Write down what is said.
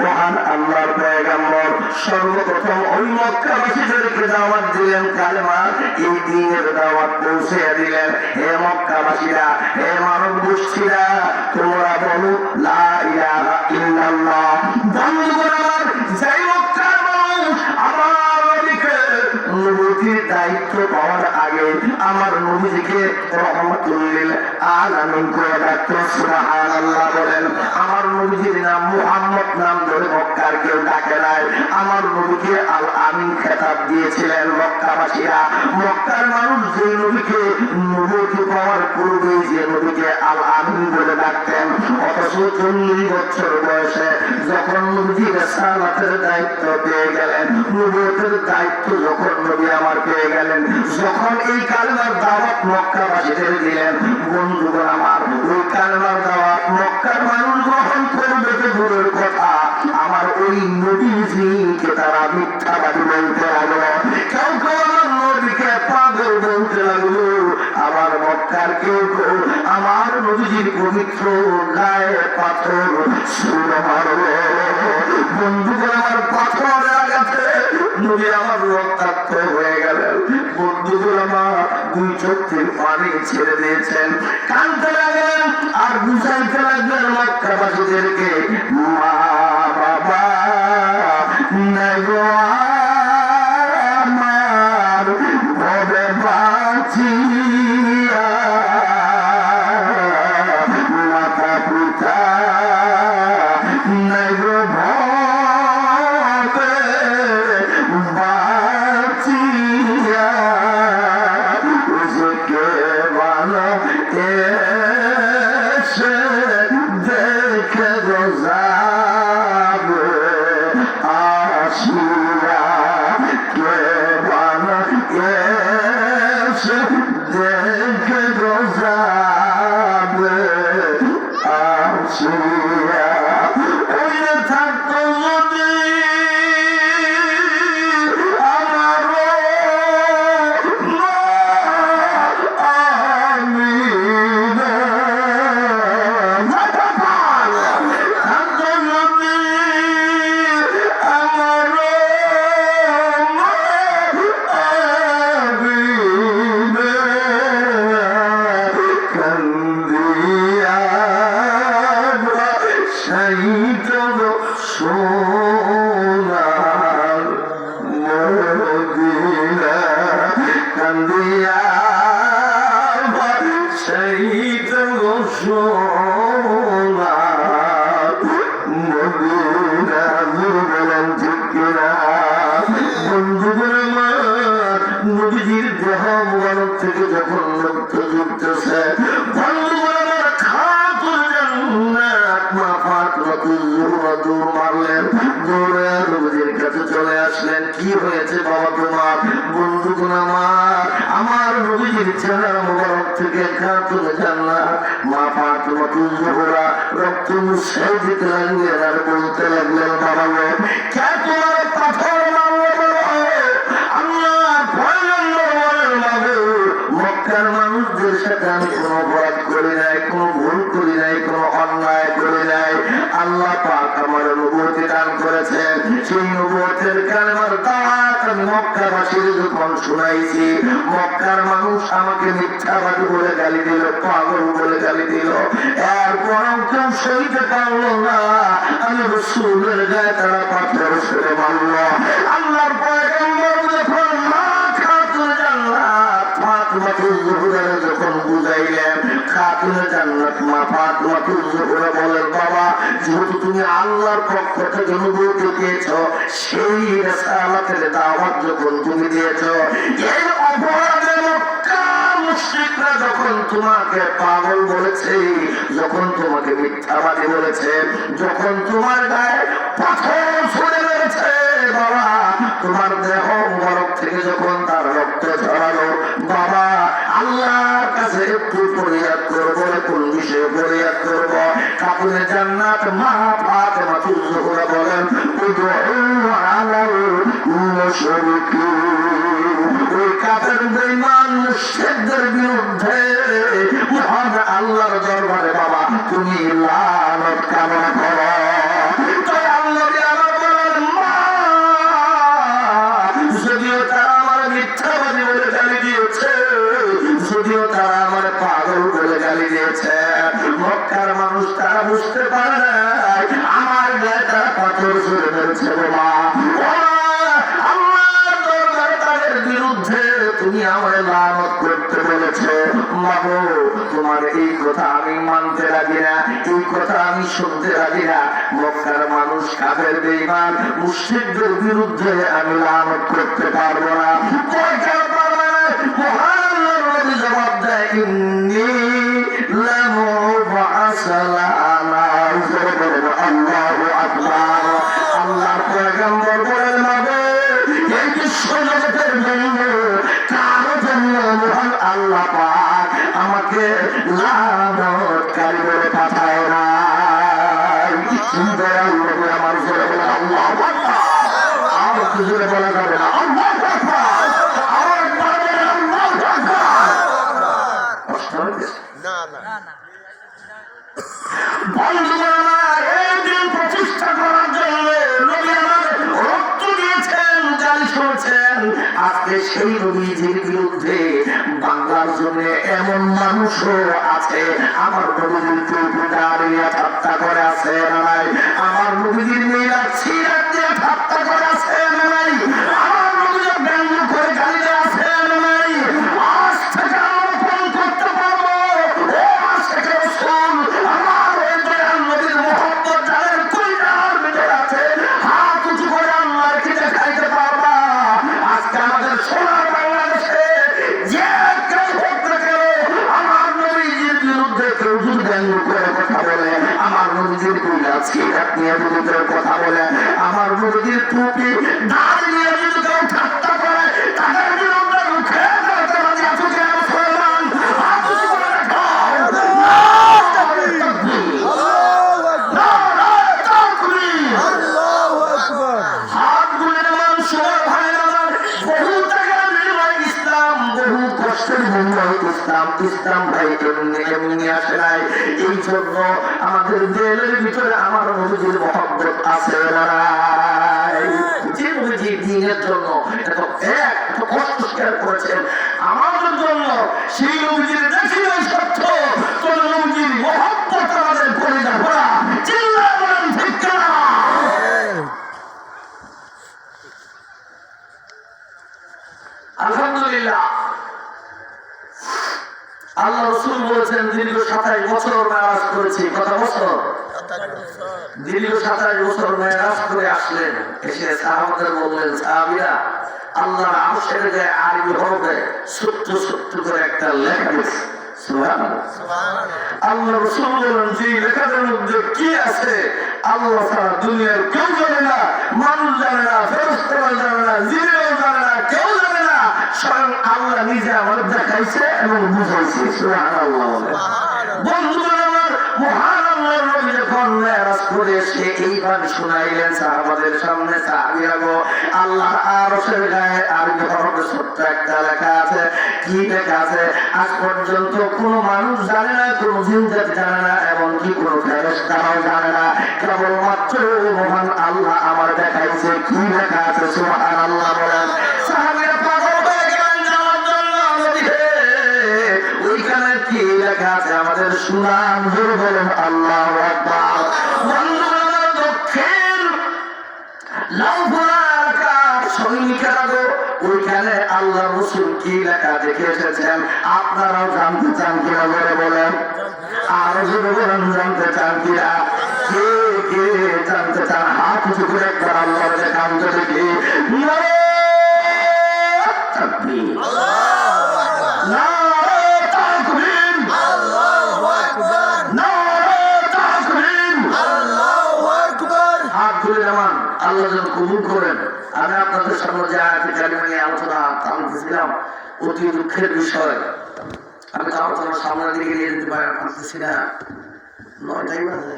মহান আল্লাহর পয়গম্বর সর্বপ্রথম ওই মক্কাবাসীদেরকে দাওয়াত দিলেন কালেমা, এই দ্বীনের দাওয়াত পৌঁছে দিলেন। হে মক্কাবাসীরা, হে মানব গোষ্ঠীরা, তোমরা বলো লা ইলাহা ইল্লাল্লাহ। বন্ধুগণ আমার, যেই মক্কার মানুষ আমার নবীকে নবীর দায়িত্ব পাওয়ার আগে আমার নবীকে রহমাতুল লিল আলামিন করে ডাকতো। সুবহানাল্লাহ বলেন। আমার নবীর নাম মুহাম্মদ নাম ধরে মক্কার কেউ ডাকে নাই। আমার নবীকে আল আমিন খেতাব দিয়েছিলেন মক্কাবাসীরা। মক্কার মানুষ যে নবীকে নবী পাওয়ার পূর্বেই যে নবীকে আল আমিন বলে ডাকতেন, অথচ 40 বছর বয়সে যখন নবী রিসালাতের দায়িত্ব পেয়ে গেলেন, নবুয়তের দায়িত্ব যখন নবী আমার পেয়ে গেলেন, যখন এই কালেমার দাওয়াত মক্কাবাসীদের দিলেন, বন্ধুগণ আমার, ওই কালেমার দাওয়াত মক্কার মানুষ গ্রহণ করবে তো দূরের কথা, আমার ওই নবীজিকে তারা মিথ্যাবাদী বলতে লাগলো। কেউ কেউ আমার নবীকে পাগল বলতে লাগলো। আমার মক্কার কেউ কেউ আমার নবীজির পবিত্র গায়ে পাথর ছুঁড়ে মারলো। বন্ধুগণ আমার, পাথরের আঘাতে নবী আমার রক্তাক্ত হয়ে গেলেন। বন্ধুগণ আমার, 2 চোখ থেকে পানি ছেড়ে দিয়েছেন, কাঁদতে লাগলেন আর বুঝাইতে লাগলেন মক্কাবাসীদেরকে, মা বাবা নাই গো আমার ভবে বাঁচিয়া, মাতা পিতা নাই গো ভবে বাঁচিয়া, কে ভালো এসে দেখে যাবে আসিয়া, কে ভালো এসে দেখে যাবে আসিয়া। ওই থাকতো যদি সোনার মদিনা কান্দিয়া সেই তো সোনার মদিনা। বলেন ঠিক কিনা? বন্ধুগণ আমার, নবীজির দেহ মুবারক থেকে যখন রক্ত ঝরতেছে, বন্ধুগণ আমার, খাতুন জান্নাত মা ফাতিমাতুল জোহরা দৌড় মারলেন, দৌড়ে নবীজির কাছে চলে আসলেন। কি হয়েছে বাবা তোমার? বন্ধুগণ আমার, আমার নবীজির চেহারা মুবারক থেকে খাতুন জান্নাত মা ফাতিমাতুল জোহরা রক্ত মুছে দিতে লাগলেন আর বলতে লাগলেন, বাবা গো, কে তোমার পাথর মারলো? মক্কার মানুষদের সাথে আমি কোনো অপরাধ করি নাই, কোনো ভুল করি নাই, কোনো অন্যায় করি নাই। আল্লাহ পাক আমার নবুয়ত দান করেছেন। সেই নবুয়তের কালেমার দাওয়াত আমি মক্কাবাসীর যখন শুনাইছি, মক্কার মানুষ আমাকে মিথ্যাবাদী বলে গালি দিল, পাগল বলে গালি দিল। এরপরও কেউ সইতে পারলো না। আমি রাসূলের গায়ে তারা পাথর ছুঁড়ে মারল। আল্লাহর পয়গম্বর যখন যখন বুঝাইলেন, খাতুনে জান্নাত মা ফাতিমাতুল জোহরা বলেন, বাবা, যেহেতু তুমি আল্লাহর পক্ষ থেকে নবুয়ত দিয়েছ, সেই রিসালাতের দাওয়াত যখন তুমি দিয়েছ, এই অপরাধে মক্কার মুশরিকরা যখন তোমাকে পাগল বলেছে, যখন তোমাকে মিথ্যাবাদী বলেছে, যখন তোমার গায়ে পাথর ছুঁড়ে মেরেছে, বাবা, তোমার দেহ মুবারক থেকে যখন তার রক্ত ঝরালো, বাবা, আল্লাহর কাছে একটু ফরিয়াদ করবো। কোন বিষয়ে ফরিয়াদ করবো? খাতুনে জান্নাত মা ফাতিমাতুল জোহরা বলেন, ওই কাফের বেঈমান মুশরিকদের বিরুদ্ধে মহান আল্লাহর দরবারে বাবা তুমি লানত কামনা করো। তাই আল্লাহ দিয়েছে। মক্কার মানুষ তারা বুঝতে পারে না আমার গায়ে তারা পাথর ছুঁড়ে মেরেছে। বাবা আল্লাহর দরবারে তাদের বিরুদ্ধে তুমি আমার লানত করতে বলেছো। মাগো তোমার এই কথা আমি মানতে রাজি না, এই কথা আমি শুনতে রাজি না। মক্কার মানুষ কাফের বেঈমান মুশরিকদের বিরুদ্ধে আমি লানত করতে পারবো না। কেন পারবে না? মহান আল্লাহর নবী জবাব দেয় ইন্নী লামুবআস লানা। আল্লাহু আকবার। আল্লাহর পয়গম্বর বলেন মাগো এই বিশ্ব জগতের জন্য কারো জন্য মহান আল্লাহ পাক আমাকে লানতকারী বলে পাঠায় না। আমার জোরে বলে আল্লাহু আকবার। আর একটু জোরে বলা যাবে না আল্লাহু আকবার। আর একবার বলে আল্লাহু আকবার। কষ্ট হচ্ছে না না বন্ধুগণ আমার এই দিন প্রতিষ্ঠা করার জন্য নবী আমার রক্ত দিয়েছেন, জালি শুনেছেন। আজকে সেই নবীজির বিরুদ্ধে বাংলার জন্য এমন মানুষও আছে আমার নবীজির টুপি দাঁড়িয়ে ঠাট্টা করে আছে না নাই? আমার নবীজির মেয়েরা সিরাত দিয়ে ঠাট্টা করে আছে না নাই? আমার নবীজির ব্যঙ্গ করে গালি দেওয়া আছে না নাই? আজ থেকে আমরা ফোন করতে পারবো ও আজ থেকে রসুল আমার ওই দয়াল নবীর মোহাম্মদ যাদের কলিজার ভিতরে আছে হাত উঁচু করে আল্লাহর কি দেখাইতে পারবা? আজকে আমাদের সোনার বাংলাদেশে যে কেউ হোক না কেন আমার নবীজির বিরুদ্ধে কেউ যদি ব্যঙ্গ করে কথা বলে, আমার নবীজির কলিজা সিরাত নিয়ে যদি কেউ কথা বলে, আমার নবীজির টুপি দাড়ি নিয়ে যদি কেউ ঠাট্টা করে, তাদের বিরুদ্ধে মুখে করতে রাজি আছো কেন মুসলমান? হাত উঁচু করে রাখো। হাত গুলে নামান সোনার ভাইয়ের আমার বহু টাকার বিনিময়ে ইসলাম, বহু কষ্টের বিনিময়ে ইসলাম। ইসলাম ভাই এমনি এমনি আসে নাই। এই জন্য আমাদের দিলের ভিতরে আমার নবীজির মহব্বত আছে না নাই? যে নবীজি দিনের জন্য এত কষ্ট স্বীকার করেছেন আমাদের জন্য, সেই নবীজির দেখিয়ে সত্য তোর নবীজির মহব্বত আমাদের কলিজা ভরা। চিল্লায় বলেন ঠিক কিনা? আলহামদুলিল্লাহ আল্লাহ রাসূল বলেছেন দীর্ঘ 27 বছর মেরাজ করেছি। কত বছর? দীর্ঘ 27 বছর মেরাজ করে আসলেন। এসে সাহাবাদের বললেন সাহাবীরা আল্লাহর আরশের গায়ে আরবি হরফে ছোট্ট ছোট্ট করে একটা লেখা আছে। সুবহানাল্লাহ। আল্লাহ রাসূল বলেন যে লেখাটার মধ্যে কি আছে আল্লাহ ছাড়া দুনিয়ার কেউ জানে না, মানুষ জানে না, ফেরেশতারা জানে না, জিনেও জানে না, কেউ জানে না। স্বয়ং আল্লাহ নিজে আমাদের দেখাইছে এবং বুঝাইছে। সুবহানাল্লাহ। বন্ধুগণ আমার মহান আল্লাহর নবী যখন মেরাজ করে এসে এই গান শুনাইলেন সাহাবাদের সামনে, সাহাবীরা গো আল্লাহর আরশের গায়ে আরবি হরফে ছোট্ট একটা লেখা আছে। কি লেখা আছে আজ পর্যন্ত কোনো মানুষ জানে না, কোনো জিনজাত জানে না, এমনকি কোনো ফেরেশতারাও জানে না। কেবলমাত্র মহান আল্লাহ আমার দেখাইছে। কি লেখা আছে? সুবহানাল্লাহ বলেন। সাহাবীরা পাগল হয়ে গেলেন জানার জন্য। ওইখানে কি লেখা আছে আমাদের শুনান জোরে বলেন আল্লাহু আকবার। বন্ধুরা দক্ষিণ লাউফুলাকা সৈনিকেরা গো ওইখানে আল্লাহ রাসূল কি লেখা দেখে এসেছেন আপনারাও জানতে চান কিনা জোরে বলেন। আর জোরে বলেন জানতে চান কিনা? কে কে জানতে চান? হাত উঁচু করে একবার আল্লাহর দেখান তো দেখি। নারে তাকবীর, নারে তাকবীর, আল্লাহু আকবার, নারে তাকবীর, আল্লাহু আকবার। হাত তুলে নামান, আল্লাহ যেন কবুল করেন। আমি আপনাদের সামনে যে আয়াতে কারিমা নিয়ে আলোচনা টানতেছিলাম, অতি দুঃখের বিষয়। আমি তো আলোচনা সামনের দিকে নিয়ে যেতে পারতেছি না। 9টাই বাজে।